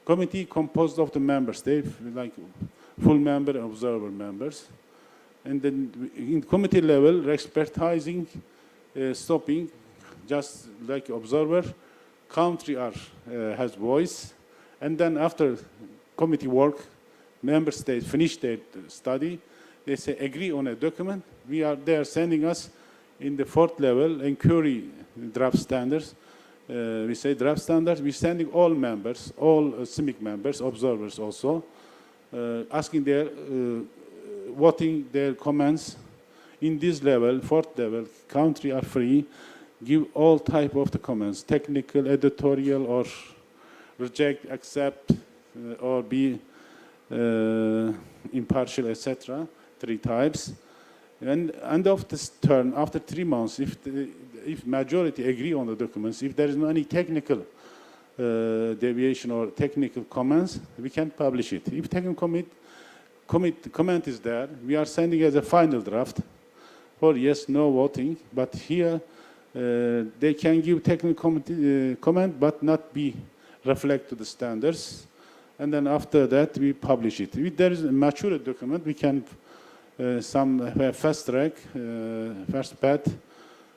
Committee composed of the members, they like full member and observer members. And then in committee level, expertising, stopping, just like observer, country has voice. And then after committee work, member states finish their study, they say agree on a document. They are sending us in the 4th level inquiry draft standards. We say draft standards. We're sending all members, all CIMIC members, observers also, asking their voting their comments. In this level, 4th level, country are free, give all type of the comments, technical, editorial, or reject, accept, or be impartial, etc. 3 types. And end of this term, after 3 months, if majority agree on the documents, if there is no any technical deviation or technical comments, we can publish it. If technical comment is there, we are sending as a final draft for yes, no voting. But here they can give technical comment, but not be reflect to the standards. And then after that, we publish it. If there is a mature document, we can some fast track, first path,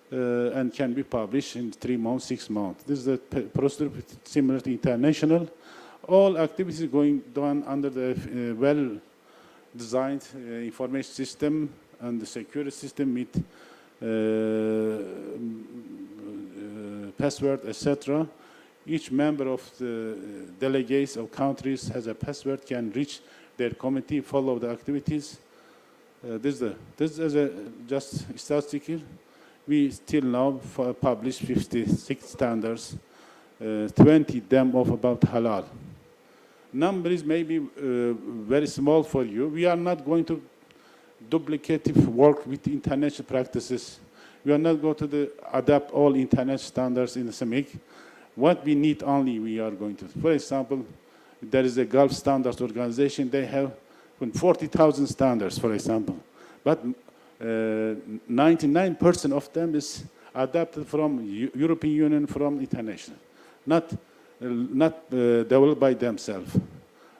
and can be published in 3 months, 6 months. This is a procedure similar to international. All activities going done under the well-designed information system and the security system with password, etc. Each member of the delegates of countries has a password, can reach their committee, follow the activities. This is a just statistic here. We still now publish 56 standards, 20 them of about halal. Numbers may be very small for you. We are not going to duplicative work with international practices. We are not going to adapt all international standards in the CIMIC. What we need only, we are going to. For example, there is a Gulf Standards Organization. They have 40,000 standards, for example. But 99% of them is adapted from European Union, from international, not developed by themselves.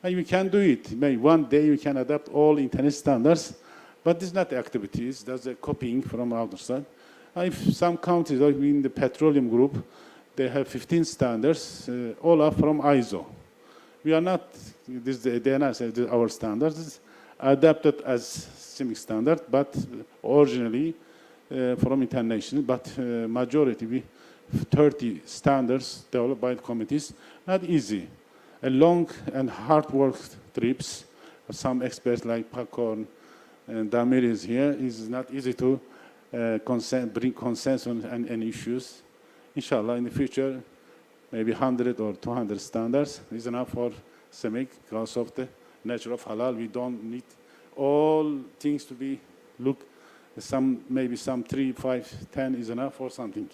And we can do it. Maybe one day we can adapt all international standards, but this is not activities. That's a copying from outside. If some countries, like in the petroleum group, they have 15 standards, all are from ISO. We are not, they are not our standards, it's adapted as CIMIC standard, but originally from international, but majority, 30 standards developed by the committees, not easy. A long and hard work trips, some experts like Pakon and Damir is here, is not easy to bring consensus on issues. Inshallah, in the future, maybe 100 or 200 standards is enough for CIMIC because of the nature of halal. We don't need all things to be maybe some 3, 5, 10 is enough or something.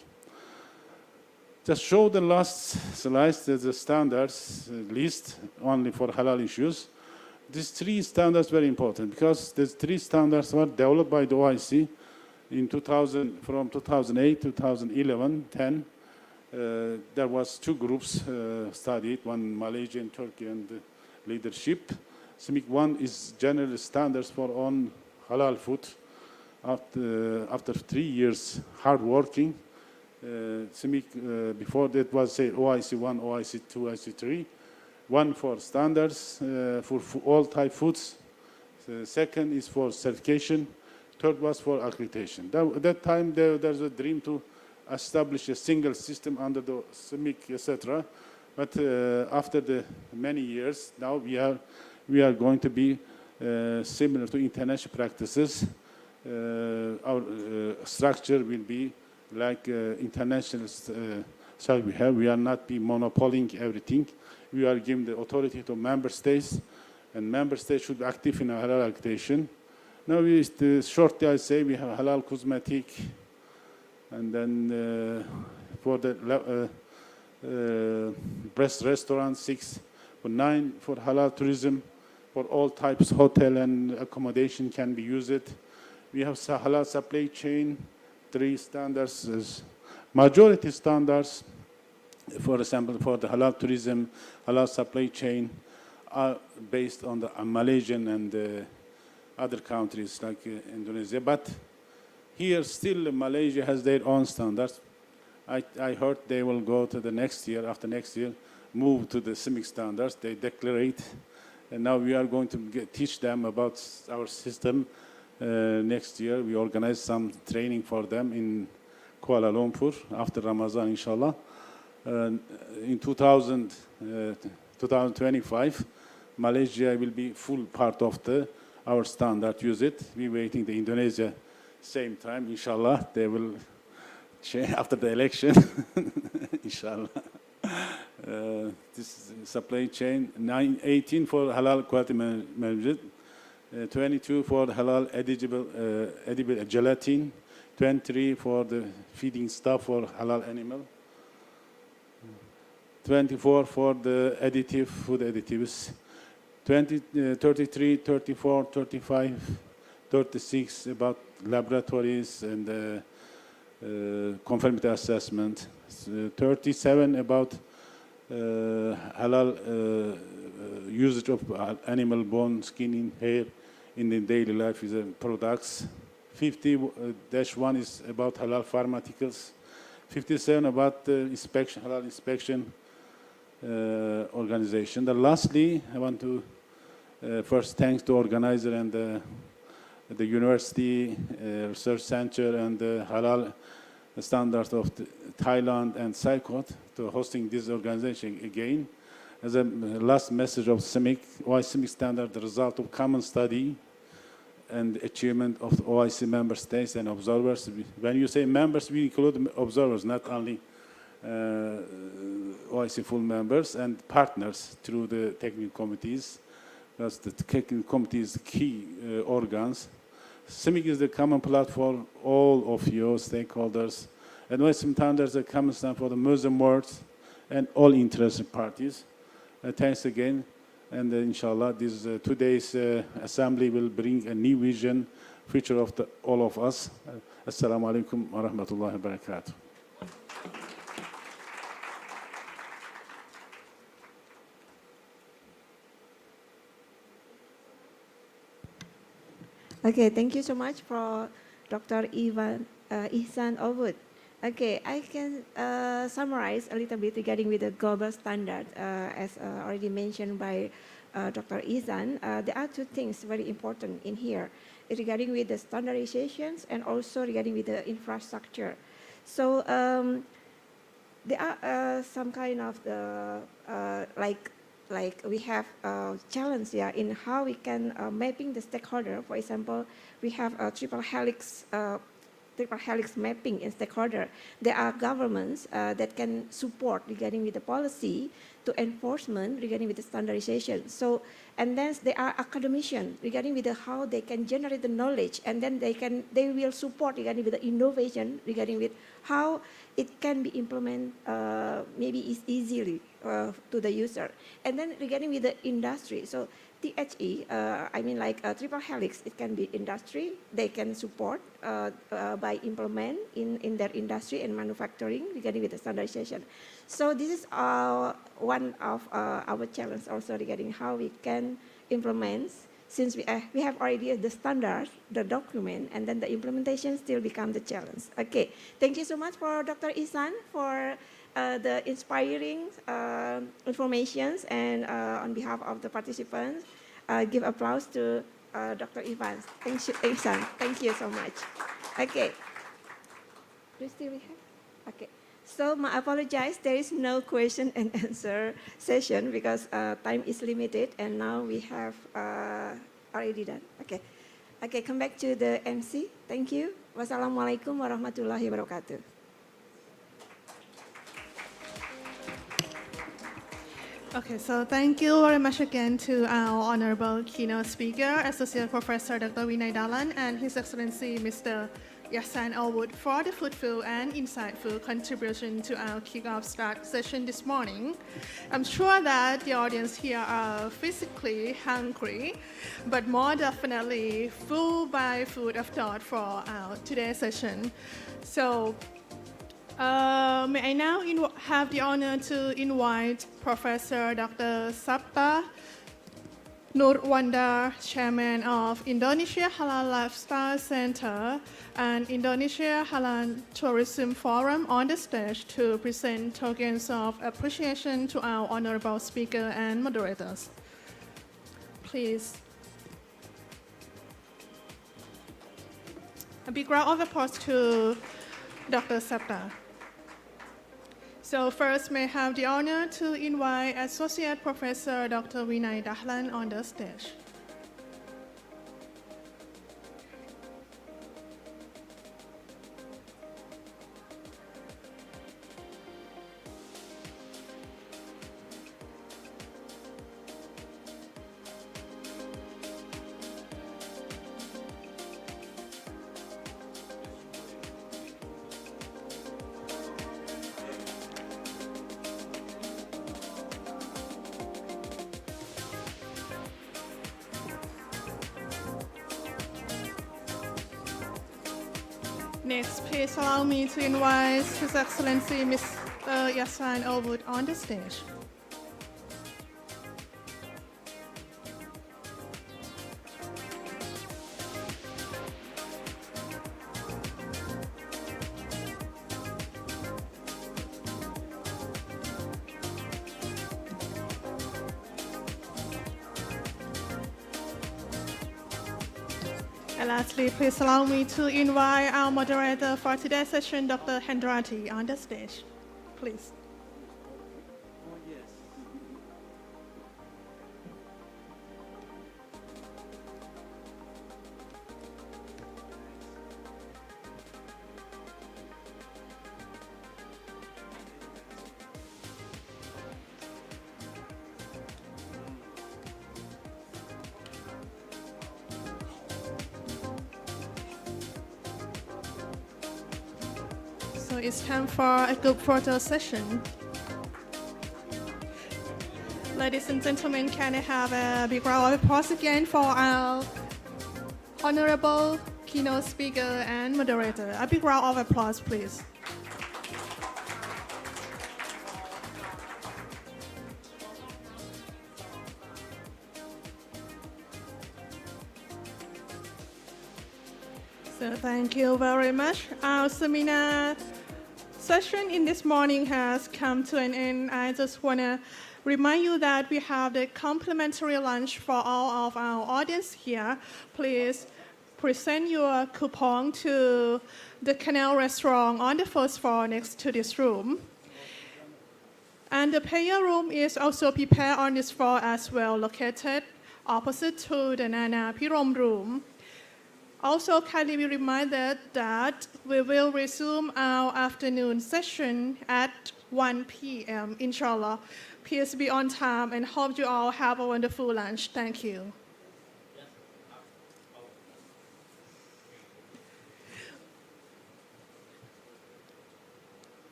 Just show the last slide, the standards list only for halal issues. These 3 standards are very important because these 3 standards were developed by the OIC in 2000, from 2008, 2011, 10. There was 2 groups studied, one Malaysian, Turkey, and leadership. CIMIC 1 is general standards for on halal food. After 3 years hard working, CIMIC before that was say OIC 1, OIC 2, OIC 3. 1 for standards for all type foods. Second is for certification. Third was for accreditation. At that time, there's a dream to establish a single system under the CIMIC, etc. But after the many years, now we are going to be similar to international practices. Our structure will be like international structure we have. We are not be monopoling everything. We are giving the authority to member states, and member states should be active in halal accreditation. Now, shortly I say we have halal cosmetic, and then for the best restaurant, 6, for 9 for halal tourism, for all types hotel and accommodation can be used. We have halal supply chain, 3 standards, majority standards. For example, for the halal tourism, halal supply chain are based on the Malaysian and other countries like Indonesia. But here still Malaysia has their own standards. I heard they will go to the next year, after next year, move to the CIMIC standards. They declare it. And now we are going to teach them about our system. next year. We organize some training for them in Kuala Lumpur after Ramadan, inshallah. In 2025, Malaysia will be full part of our standard use it. We're waiting the Indonesia same time, inshallah. They will change after the election, inshallah. This supply chain, 18 for halal quality management, 22 for halal edible gelatin, 23 for the feeding stuff for halal animal, 24 for the food additives, 33, 34, 35, 36 about laboratories and conformity assessment, 37 about halal usage of animal bone, skin, and hair in the daily life is products. 50-1 is about halal pharmaceuticals. 57 about inspection, halal inspection organization. Then lastly, I want to first thanks to organizer and the university research center and the halal standard of Thailand and SAICOT to hosting this organization again. As a last message of CIMIC, OIC standard, the result of common study and achievement of the OIC member states and observers. When you say members, we include observers, not only OIC full members and partners through the technical committees. That's the technical committees, key organs. CIMIC is the common platform, all of you stakeholders. And OIC standards are common standard for the Muslim world and all interested parties. Thanks again. And inshallah, this today's assembly will bring a new vision, future of all of us. Assalamu alaikum wa rahmatullahi wa barakatuh. Okay, thank you so much for Dr. Ihsan Ovud. Okay, I can summarize a little bit regarding with the global standard, as already mentioned by Dr. Ihsan. There are two things very important in here regarding with the standardizations and also regarding with the infrastructure. So there are some kind of the like we have a challenge here in how we can mapping the stakeholder. For example, we have a triple helix mapping in stakeholder. There are governments that can support regarding with the policy to enforcement regarding with the standardization. So, and then there are academicians regarding with the how they can generate the knowledge, and then they will support regarding with the innovation regarding with how it can be implemented maybe is easily to the user. And then regarding with the industry, so THE, I mean like triple helix, it can be industry, they can support by implement in their industry and manufacturing regarding with the standardization. So this is one of our challenge also regarding how we can implement, since we have already the standard, the document, and then the implementation still become the challenge. Okay, thank you so much for Dr. Ihsan for the inspiring informations, and on behalf of the participants, give applause to Dr. Ihsan. Thank you so much. Okay. Do still we have? Okay. So I apologize, there is no question and answer session because time is limited, and now we have already done. Okay. Okay, come back to the MC. Thank you. Wassalamualaikum warahmatullahi wabarakatuh. Okay, so thank you very much again to our honorable keynote speaker, Associate Professor Dr. Vinay Dalan, and His Excellency Mr. Ihsan Ovud for the fruitful and insightful contribution to our kickoff start session this morning. I'm sure that the audience here are physically hungry, but more definitely full by food of thought for our today's session. So may I now have the honor to invite Professor Dr. Sabta Nurwanda, Chairman of Indonesia Halal Lifestyle Center and Indonesia Halal Tourism Forum on the stage to present tokens of appreciation to our honorable speaker and moderators. Please. A big round of applause to Dr. Sapta. So first, may I have the honor to invite Associate Professor Dr. Vinay Dahlan on the stage. Next, please allow me to invite His Excellency Mr. Yasan Elwood on the stage. And lastly, please allow me to invite our moderator for today's session, Dr. Hendrati, on the stage. Please. So it's time for a group photo session. Ladies and gentlemen, can I have a big round of applause again for our honorable keynote speaker and moderator. A big round of applause, please. So thank you very much. Our seminar session in this morning has come to an end. I just want to remind you that we have the complimentary lunch for all of our audience here. Please present your coupon to the Canal Restaurant on the first floor next to this room. And the prayer room is also prepared on this floor as well, located opposite to the Nana Pirom room. Also, kindly be reminded that we will resume our afternoon session at 1 p.m. Inshallah. Please be on time and hope you all have a wonderful lunch. Thank you.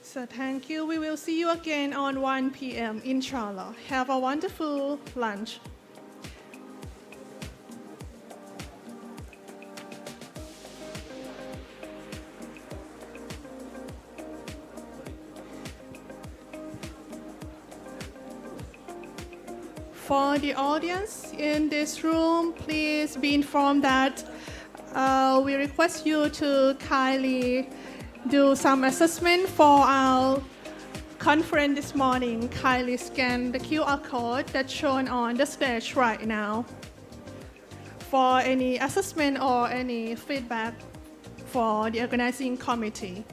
So thank you. We will see you again on 1 p.m. Inshallah. Have a wonderful lunch. For the audience in this room, please be informed that we request you to kindly do some assessment for our conference this morning. Kindly scan the QR code that's shown on the stage right now for any assessment or any feedback for the organizing committee.